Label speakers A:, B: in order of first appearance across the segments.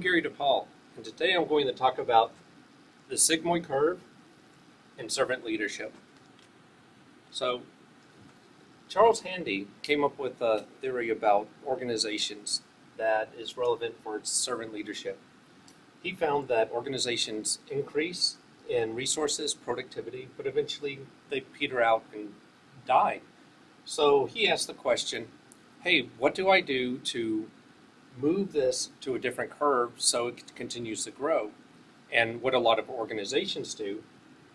A: I'm Gary DePaul, and today I'm going to talk about the Sigmond curve and servant leadership. So, Charles Handy came up with a theory about organizations that is relevant for its servant leadership. He found that organizations increase in resources, productivity, but eventually they peter out and die. So he asked the question, hey, what do I do to move this to a different curve so it continues to grow? And what a lot of organizations do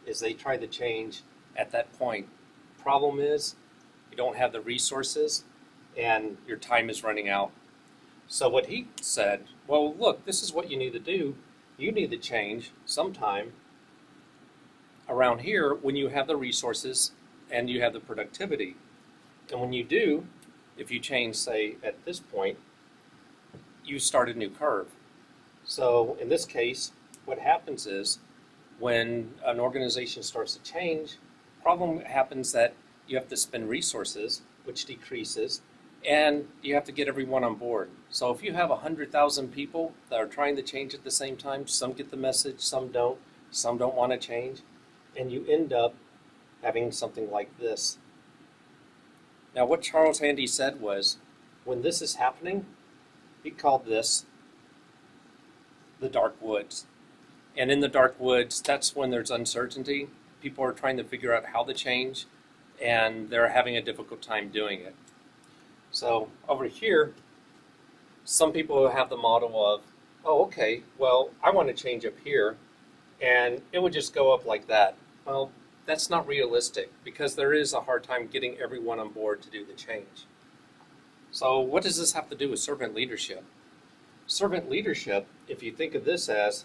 A: is they try to change at that point. Problem is, you don't have the resources and your time is running out. So what he said, well, look, this is what you need to do. You need to change sometime around here when you have the resources and you have the productivity. And when you do, if you change, say, at this point, you start a new curve. So in this case, what happens is when an organization starts to change, problem happens that you have to spend resources, which decreases, and you have to get everyone on board. So if you have 100,000 people that are trying to change at the same time, some get the message, some don't want to change, and you end up having something like this. Now what Charles Handy said was, when this is happening, he called this the dark woods. And in the dark woods, that's when there's uncertainty. People are trying to figure out how to change, and they're having a difficult time doing it. So over here, some people have the model of, oh, okay, well, I want to change up here, and it would just go up like that. Well, that's not realistic, because there is a hard time getting everyone on board to do the change. So what does this have to do with servant leadership? Servant leadership, if you think of this as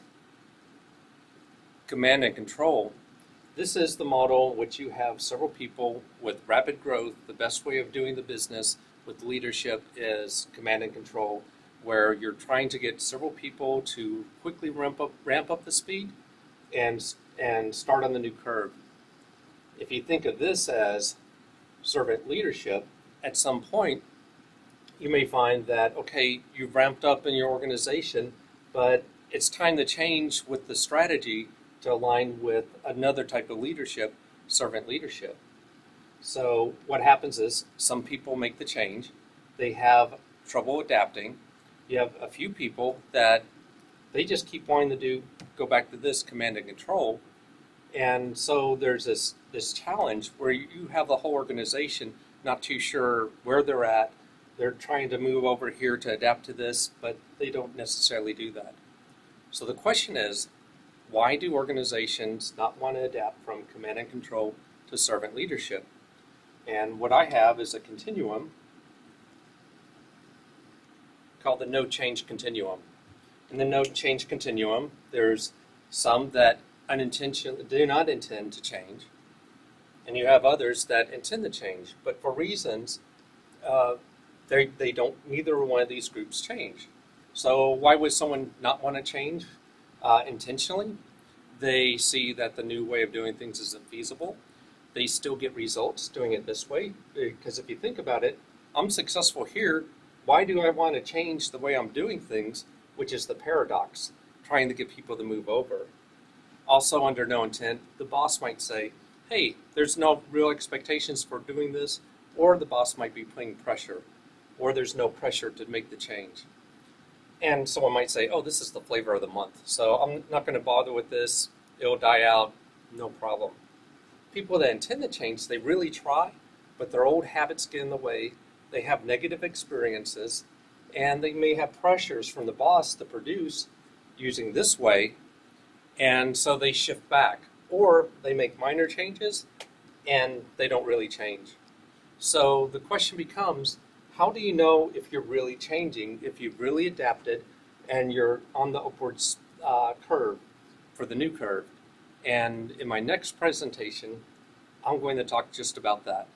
A: command and control, this is the model which you have several people with rapid growth. The best way of doing the business with leadership is command and control, where you're trying to get several people to quickly ramp up the speed and start on the new curve. If you think of this as servant leadership, at some point you may find that, okay, you've ramped up in your organization, but it's time to change with the strategy to align with another type of leadership, servant leadership. So what happens is some people make the change. They have trouble adapting. You have a few people that they just keep wanting to go back to this command and control. And so there's this challenge where you have the whole organization not too sure where they're at. They're trying to move over here to adapt to this, but they don't necessarily do that. So the question is, why do organizations not want to adapt from command and control to servant leadership? And what I have is a continuum called the no change continuum. In the no change continuum, there's some that do not intend to change, and you have others that intend to change, but for reasons neither one of these groups change. So why would someone not want to change intentionally? They see that the new way of doing things isn't feasible. They still get results doing it this way, because if you think about it, I'm successful here. Why do I want to change the way I'm doing things, which is the paradox, trying to get people to move over? Also, under no intent, the boss might say, hey, there's no real expectations for doing this, or the boss might be putting pressure, or there's no pressure to make the change. And someone might say, oh, this is the flavor of the month, so I'm not going to bother with this. It'll die out, no problem. People that intend to change, they really try, but their old habits get in the way. They have negative experiences, and they may have pressures from the boss to produce using this way, and so they shift back. Or they make minor changes, and they don't really change. So the question becomes, how do you know if you're really changing, if you've really adapted, and you're on the upwards curve for the new curve? And in my next presentation, I'm going to talk just about that.